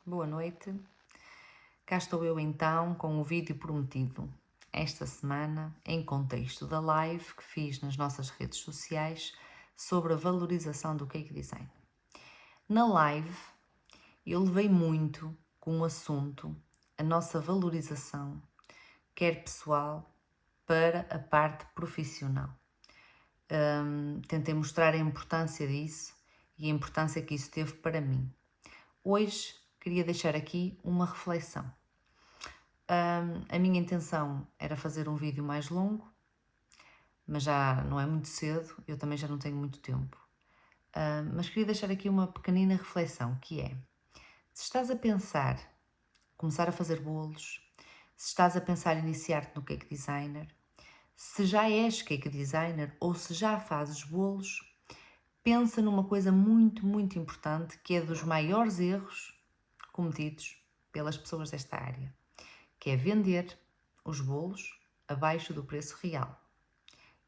boa noite. Cá estou eu então com o vídeo prometido esta semana em contexto da live que fiz nas nossas redes sociais sobre a valorização do cake design. Na live eu levei muito como assunto a nossa valorização, quer pessoal, para a parte profissional. Tentei mostrar a importância disso e a importância que isso teve para mim. Hoje queria deixar aqui uma reflexão. A minha intenção era fazer um vídeo mais longo, mas já não é muito cedo, eu também já não tenho muito tempo. Mas queria deixar aqui uma pequenina reflexão, que é, se estás a pensar começar a fazer bolos, se estás a pensar em iniciar-te no cake designer, se já és cake designer ou se já fazes bolos, pensa numa coisa muito, muito importante, que é dos maiores erros cometidos pelas pessoas desta área, que é vender os bolos abaixo do preço real.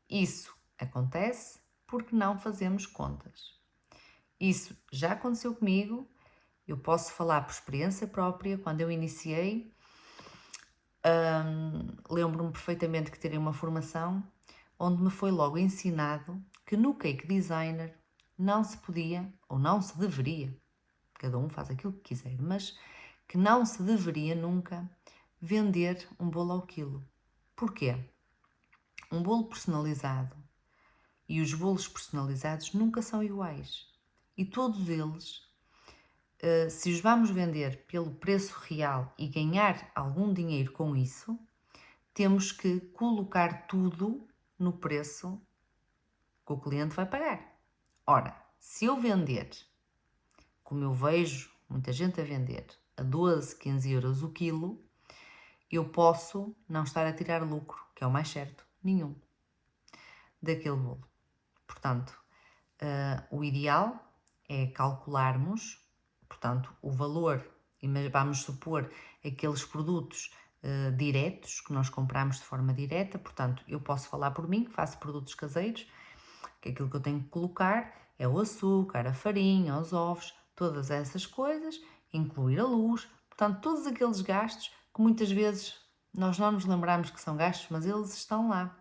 Isso acontece porque não fazemos contas. Isso já aconteceu comigo, eu posso falar por experiência própria. Quando eu iniciei, lembro-me perfeitamente que terei uma formação onde me foi logo ensinado que no cake designer não se podia, ou não se deveria, cada um faz aquilo que quiser, mas que não se deveria nunca vender um bolo ao quilo. Porquê? Um bolo personalizado e os bolos personalizados nunca são iguais. E todos eles, se os vamos vender pelo preço real e ganhar algum dinheiro com isso, temos que colocar tudo no preço que o cliente vai pagar. Ora, se eu vender, como eu vejo muita gente a vender, a 12, 15 euros o quilo, eu posso não estar a tirar lucro, que é o mais certo, nenhum, daquele bolo. Portanto, o ideal é calcularmos, portanto, o valor, vamos supor aqueles produtos diretos que nós compramos de forma direta. Portanto, eu posso falar por mim, que faço produtos caseiros, que aquilo que eu tenho que colocar é o açúcar, a farinha, os ovos, todas essas coisas, incluir a luz, portanto, todos aqueles gastos que muitas vezes nós não nos lembramos que são gastos, mas eles estão lá.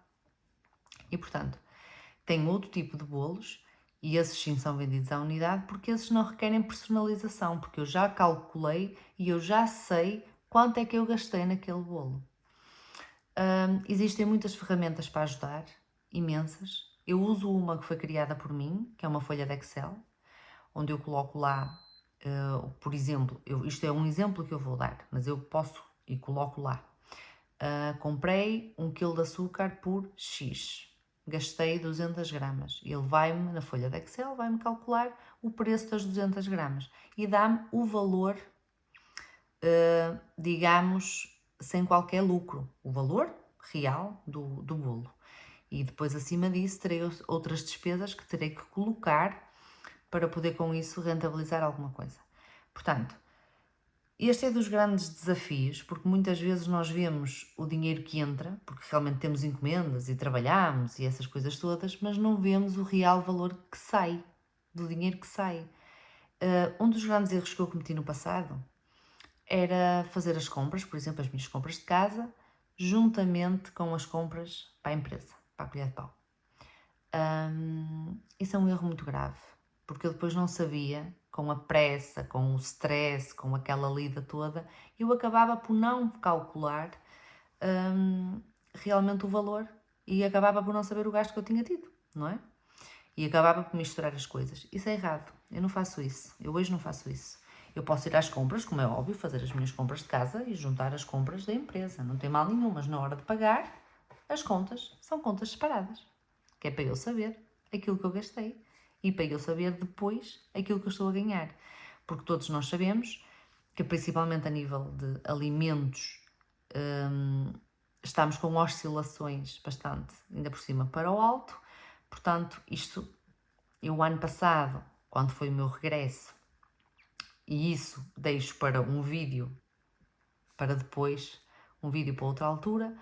E, portanto, tenho outro tipo de bolos e esses sim são vendidos à unidade, porque esses não requerem personalização, porque eu já calculei e eu já sei quanto é que eu gastei naquele bolo. Existem muitas ferramentas para ajudar, imensas. Eu uso uma que foi criada por mim, que é uma folha de Excel, onde eu coloco lá, por exemplo, isto é um exemplo que eu vou dar, mas eu posso e coloco lá. Comprei 1 kg de açúcar por X, gastei 200 gramas. Ele vai-me, na folha de Excel, vai-me calcular o preço das 200 gramas e dá-me o valor, digamos, sem qualquer lucro, o valor real do bolo. E depois, acima disso, terei outras despesas que terei que colocar para poder com isso rentabilizar alguma coisa. Portanto, este é dos grandes desafios, porque muitas vezes nós vemos o dinheiro que entra, porque realmente temos encomendas e trabalhamos e essas coisas todas, mas não vemos o real valor que sai, do dinheiro que sai. Um dos grandes erros que eu cometi no passado era fazer as compras, por exemplo, as minhas compras de casa, juntamente com as compras para a empresa, para a colher de pau. Isso é um erro muito grave, porque eu depois não sabia, com a pressa, com o stress, com aquela lida toda, eu acabava por não calcular realmente o valor e acabava por não saber o gasto que eu tinha tido, não é? E acabava por misturar as coisas. Isso é errado, eu não faço isso, eu hoje não faço isso. Eu posso ir às compras, como é óbvio, fazer as minhas compras de casa e juntar as compras da empresa, não tem mal nenhum, mas na hora de pagar, as contas são contas separadas, que é para eu saber aquilo que eu gastei e para eu saber depois aquilo que eu estou a ganhar. Porque todos nós sabemos que, principalmente a nível de alimentos, estamos com oscilações bastante, ainda por cima, para o alto. Portanto, isto, eu ano passado, quando foi o meu regresso, e isso deixo para um vídeo, para depois, um vídeo para outra altura,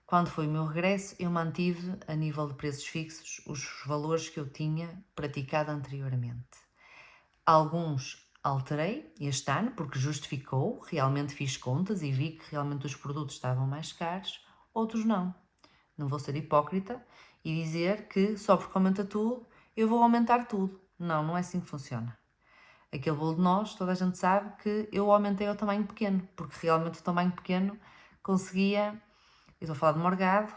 quando foi o meu regresso, eu mantive, a nível de preços fixos, os valores que eu tinha praticado anteriormente. Alguns Alterei este ano porque justificou, realmente fiz contas e vi que realmente os produtos estavam mais caros, outros não. Não vou ser hipócrita e dizer que só porque aumenta tudo, eu vou aumentar tudo. Não, não é assim que funciona. Aquele bolo de nós, toda a gente sabe que eu aumentei ao tamanho pequeno, porque realmente o tamanho pequeno conseguia, eu estou a falar de morgado,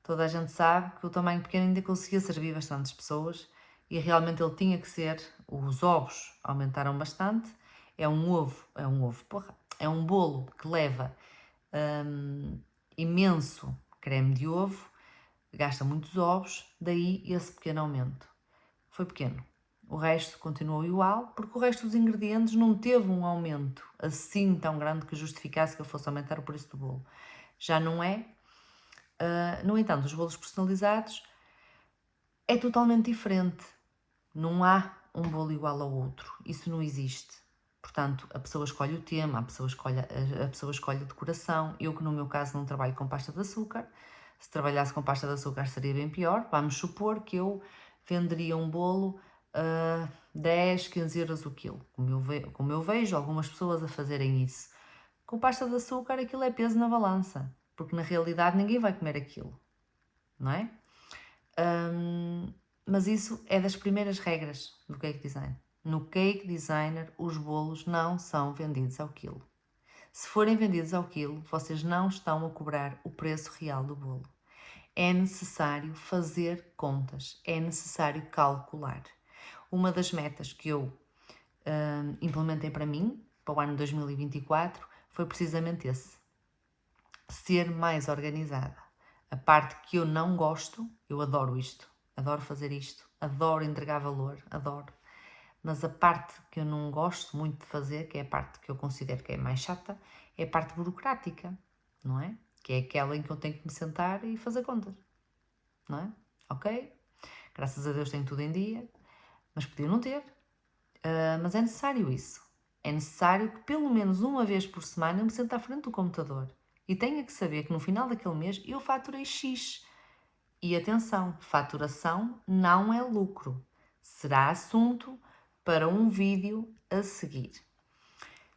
toda a gente sabe que o tamanho pequeno ainda conseguia servir bastantes pessoas e realmente ele tinha que ser, os ovos aumentaram bastante, é um ovo, porra, é um bolo que leva imenso creme de ovo, gasta muitos ovos, daí esse pequeno aumento. Foi pequeno. O resto continuou igual, porque o resto dos ingredientes não teve um aumento assim tão grande que justificasse que eu fosse aumentar o preço do bolo. Já não é. No entanto, os bolos personalizados é totalmente diferente. Não há um bolo igual ao outro. Isso não existe. Portanto, a pessoa escolhe o tema, a pessoa escolhe a decoração. Eu, que no meu caso não trabalho com pasta de açúcar, se trabalhasse com pasta de açúcar seria bem pior. Vamos supor que eu venderia um bolo a 10, 15 euros o quilo. Como eu vejo algumas pessoas a fazerem isso. Com pasta de açúcar aquilo é peso na balança, porque na realidade ninguém vai comer aquilo, não é? Mas isso é das primeiras regras do cake design. No cake designer, os bolos não são vendidos ao quilo. Se forem vendidos ao quilo, vocês não estão a cobrar o preço real do bolo. É necessário fazer contas, é necessário calcular. Uma das metas que eu implementei para mim, para o ano 2024, foi precisamente esse. Ser mais organizada. A parte que eu não gosto, eu adoro isto, adoro fazer isto, adoro entregar valor, adoro. Mas a parte que eu não gosto muito de fazer, que é a parte que eu considero que é mais chata, é a parte burocrática, não é? Que é aquela em que eu tenho que me sentar e fazer contas, não é? Ok? Graças a Deus tenho tudo em dia, mas podia não ter. Mas é necessário isso. É necessário que pelo menos uma vez por semana eu me sente à frente do computador e tenha que saber que no final daquele mês eu faturei X. E atenção, faturação não é lucro. Será assunto para um vídeo a seguir.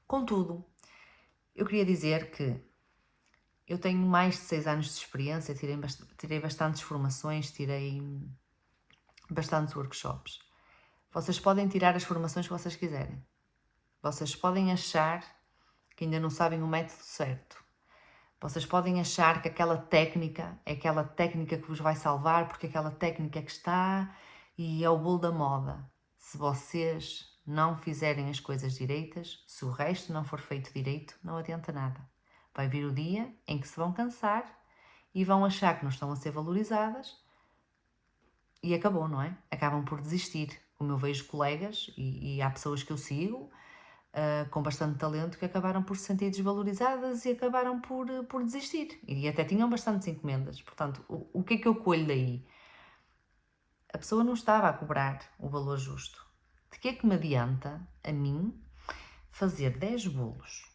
Contudo, eu queria dizer que eu tenho mais de 6 anos de experiência, tirei bastantes formações, tirei bastantes workshops. Vocês podem tirar as formações que vocês quiserem. Vocês podem achar que ainda não sabem o método certo. Vocês podem achar que aquela técnica é aquela técnica que vos vai salvar, porque aquela técnica é que está e é o bolo da moda. Se vocês não fizerem as coisas direitas, se o resto não for feito direito, não adianta nada. Vai vir o dia em que se vão cansar e vão achar que não estão a ser valorizadas e acabou, não é? Acabam por desistir. Como eu vejo colegas e há pessoas que eu sigo com bastante talento que acabaram por se sentir desvalorizadas e acabaram por desistir. E até tinham bastantes encomendas. Portanto, o que é que eu colho daí? A pessoa não estava a cobrar o valor justo. De que é que me adianta a mim fazer 10 bolos?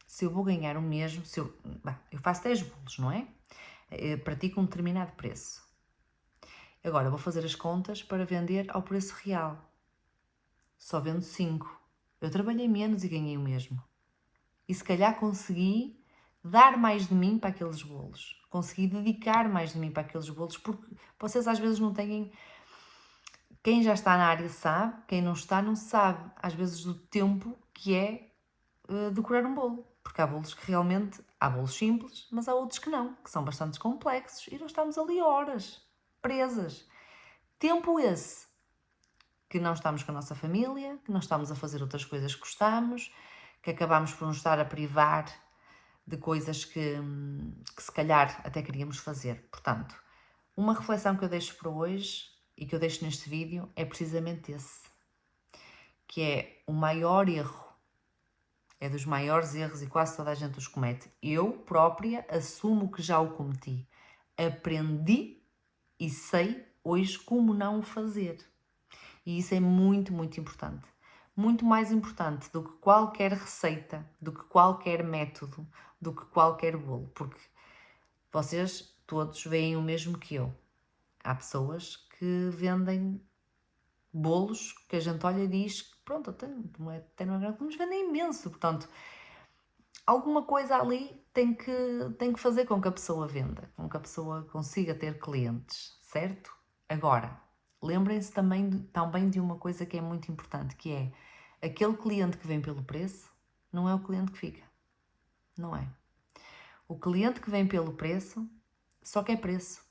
Se eu vou ganhar o mesmo, eu faço 10 bolos, não é? Eu pratico um determinado preço. Agora vou fazer as contas para vender ao preço real. Só vendo 5. Eu trabalhei menos e ganhei o mesmo. E se calhar consegui dar mais de mim para aqueles bolos. Consegui dedicar mais de mim para aqueles bolos, porque vocês às vezes não têm... Quem já está na área sabe, quem não está não sabe, às vezes, do tempo que é decorar um bolo. Porque há bolos que realmente... Há bolos simples, mas há outros que não, que são bastante complexos e nós estamos ali horas, presas. Tempo esse que não estamos com a nossa família, que não estamos a fazer outras coisas que gostamos, que acabamos por nos estar a privar de coisas que se calhar até queríamos fazer. Portanto, uma reflexão que eu deixo para hoje e que eu deixo neste vídeo é precisamente esse, que é o maior erro, é dos maiores erros e quase toda a gente os comete. Eu própria assumo que já o cometi. Aprendi e sei hoje como não o fazer. E isso é muito, muito importante. Muito mais importante do que qualquer receita, do que qualquer método, do que qualquer bolo. Porque vocês todos veem o mesmo que eu. Há pessoas que vendem bolos que a gente olha e diz pronto, até não é grande, nos vendem imenso, portanto, alguma coisa ali tem que fazer com que a pessoa venda, com que a pessoa consiga ter clientes, certo? Agora, lembrem-se também de uma coisa que é muito importante, que é aquele cliente que vem pelo preço, não é o cliente que fica, não é? O cliente que vem pelo preço só quer preço.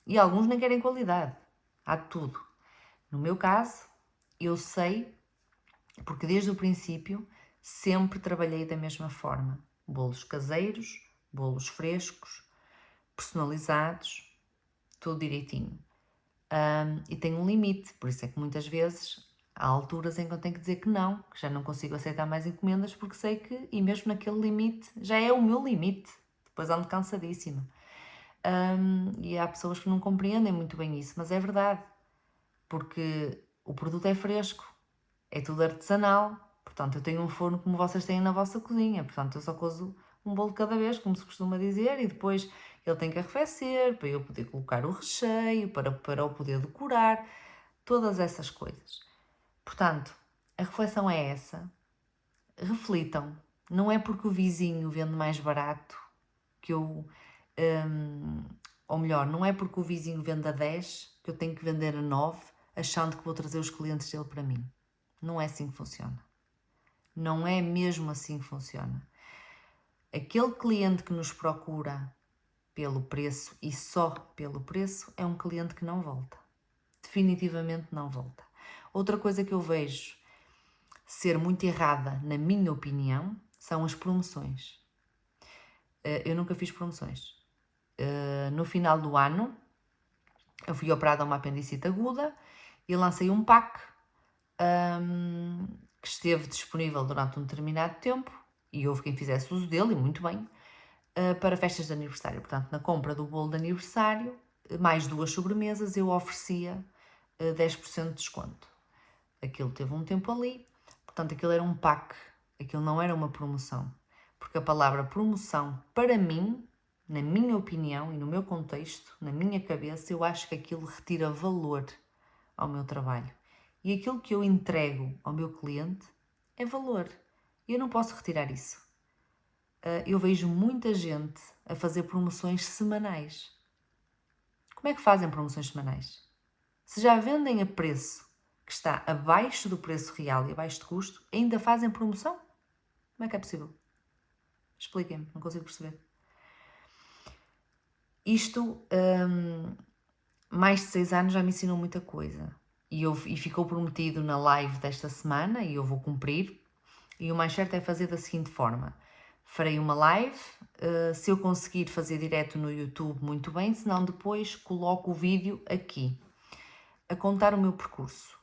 E alguns nem querem qualidade, há de tudo. No meu caso, eu sei, porque desde o princípio sempre trabalhei da mesma forma. Bolos caseiros, bolos frescos, personalizados, tudo direitinho. E tem um limite, por isso é que muitas vezes há alturas em que eu tenho que dizer que já não consigo aceitar mais encomendas porque sei que, e mesmo naquele limite, já é o meu limite. Depois ando cansadíssima. E há pessoas que não compreendem muito bem isso, mas é verdade, porque o produto é fresco, é tudo artesanal, portanto eu tenho um forno como vocês têm na vossa cozinha, portanto eu só cozo um bolo de cada vez, como se costuma dizer, e depois ele tem que arrefecer para eu poder colocar o recheio, para o poder decorar, todas essas coisas. Portanto, a reflexão é essa, reflitam, não é porque o vizinho vende mais barato que eu... ou melhor, não é porque o vizinho vende a 10 que eu tenho que vender a 9, achando que vou trazer os clientes dele para mim. Não é assim que funciona. Não é mesmo assim que funciona. Aquele cliente que nos procura pelo preço e só pelo preço é um cliente que não volta. Definitivamente não volta. Outra coisa que eu vejo ser muito errada, na minha opinião, são as promoções. Eu nunca fiz promoções. No final do ano, eu fui operada a uma apendicite aguda e lancei um pack que esteve disponível durante um determinado tempo e houve quem fizesse uso dele, e muito bem, para festas de aniversário. Portanto, na compra do bolo de aniversário, mais 2 sobremesas, eu oferecia 10% de desconto. Aquilo teve um tempo ali, portanto, aquilo era um pack, aquilo não era uma promoção. Porque a palavra promoção, para mim, na minha opinião e no meu contexto, na minha cabeça, eu acho que aquilo retira valor ao meu trabalho. E aquilo que eu entrego ao meu cliente é valor. E eu não posso retirar isso. Eu vejo muita gente a fazer promoções semanais. Como é que fazem promoções semanais? Se já vendem a preço que está abaixo do preço real e abaixo de custo, ainda fazem promoção? Como é que é possível? Expliquem-me, não consigo perceber. Isto, mais de 6 anos já me ensinou muita coisa. E ficou prometido na live desta semana, e eu vou cumprir. E o mais certo é fazer da seguinte forma. Farei uma live, se eu conseguir fazer direto no YouTube, muito bem, senão depois coloco o vídeo aqui, a contar o meu percurso.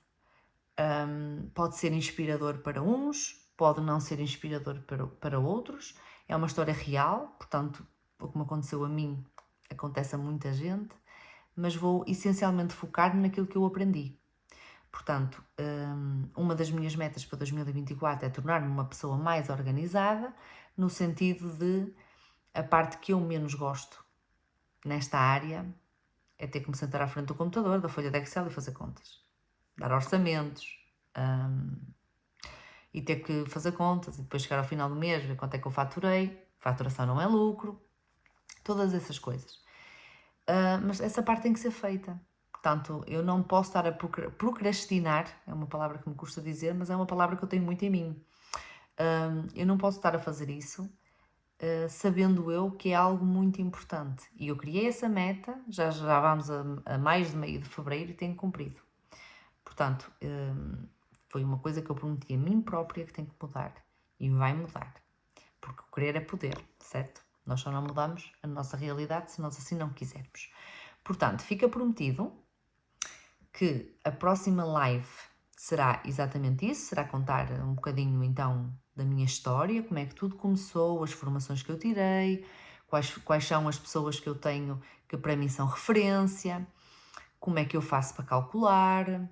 Pode ser inspirador para uns, pode não ser inspirador para outros. É uma história real, portanto, o que me aconteceu a mim acontece a muita gente, mas vou essencialmente focar-me naquilo que eu aprendi. Portanto, uma das minhas metas para 2024 é tornar-me uma pessoa mais organizada, no sentido de a parte que eu menos gosto nesta área é ter que me sentar à frente do computador, da folha de Excel e fazer contas. Dar orçamentos, e ter que fazer contas e depois chegar ao final do mês, ver quanto é que eu faturei. Faturação não é lucro. Todas essas coisas. Mas essa parte tem que ser feita. Portanto, eu não posso estar a procrastinar, é uma palavra que me custa dizer, mas é uma palavra que eu tenho muito em mim. Eu não posso estar a fazer isso sabendo eu que é algo muito importante. E eu criei essa meta, já vamos a mais de meio de fevereiro e tenho cumprido. Portanto, foi uma coisa que eu prometi a mim própria que tem que mudar. E vai mudar. Porque o querer é poder, certo? Nós só não mudamos a nossa realidade se nós assim não quisermos. Portanto, fica prometido que a próxima live será exatamente isso, será contar um bocadinho então da minha história, como é que tudo começou, as formações que eu tirei, quais são as pessoas que eu tenho que para mim são referência, como é que eu faço para calcular,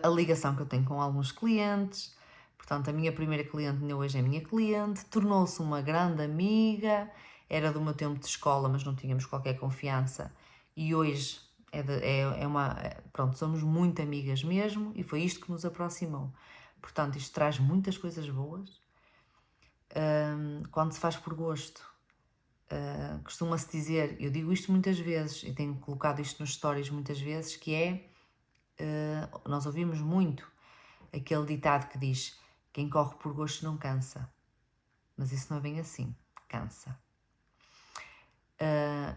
a ligação que eu tenho com alguns clientes. Portanto, a minha primeira cliente ainda hoje é minha cliente, tornou-se uma grande amiga, era do meu tempo de escola, mas não tínhamos qualquer confiança, e hoje Pronto, somos muito amigas mesmo e foi isto que nos aproximou. Portanto, isto traz muitas coisas boas. Quando se faz por gosto, costuma-se dizer, eu digo isto muitas vezes e tenho colocado isto nos stories muitas vezes, que é, nós ouvimos muito aquele ditado que diz, quem corre por gosto não cansa. Mas isso não é bem assim, cansa.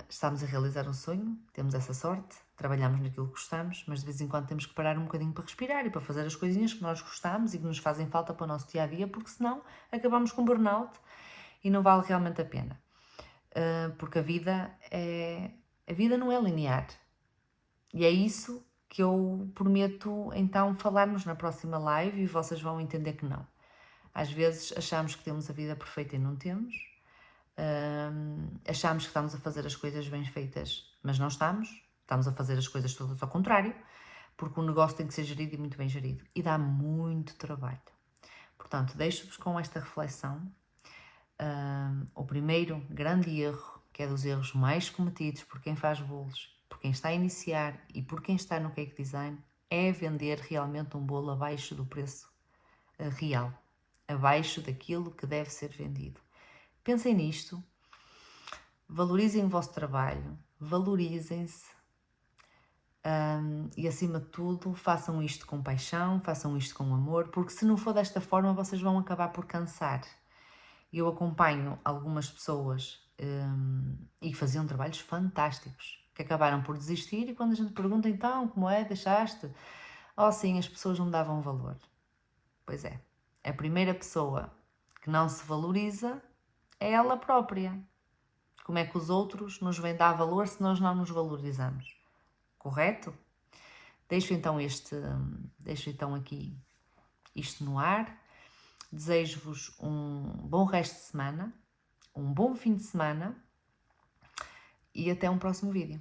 Estamos a realizar um sonho, temos essa sorte, trabalhamos naquilo que gostamos, mas de vez em quando temos que parar um bocadinho para respirar e para fazer as coisinhas que nós gostamos e que nos fazem falta para o nosso dia-a-dia, porque senão acabamos com burnout e não vale realmente a pena. Porque a vida não é linear. E é isso que eu prometo então falarmos na próxima live e vocês vão entender que não. Às vezes achamos que temos a vida perfeita e não temos. Achamos que estamos a fazer as coisas bem feitas, mas não estamos. Estamos a fazer as coisas todas ao contrário, porque o negócio tem que ser gerido e muito bem gerido. E dá muito trabalho. Portanto, deixo-vos com esta reflexão. O primeiro grande erro, que é dos erros mais cometidos por quem faz bolos, por quem está a iniciar e por quem está no cake design, é vender realmente um bolo abaixo do preço real, abaixo daquilo que deve ser vendido. Pensem nisto, valorizem o vosso trabalho, valorizem-se e, acima de tudo, façam isto com paixão, façam isto com amor, porque se não for desta forma, vocês vão acabar por cansar. Eu acompanho algumas pessoas e que faziam trabalhos fantásticos, que acabaram por desistir e quando a gente pergunta então, como é, deixaste? Oh sim, as pessoas não davam valor. Pois é, a primeira pessoa que não se valoriza é ela própria. Como é que os outros nos vêm dar valor se nós não nos valorizamos? Correto? Deixo então aqui isto no ar. Desejo-vos um bom resto de semana, um bom fim de semana e até um próximo vídeo.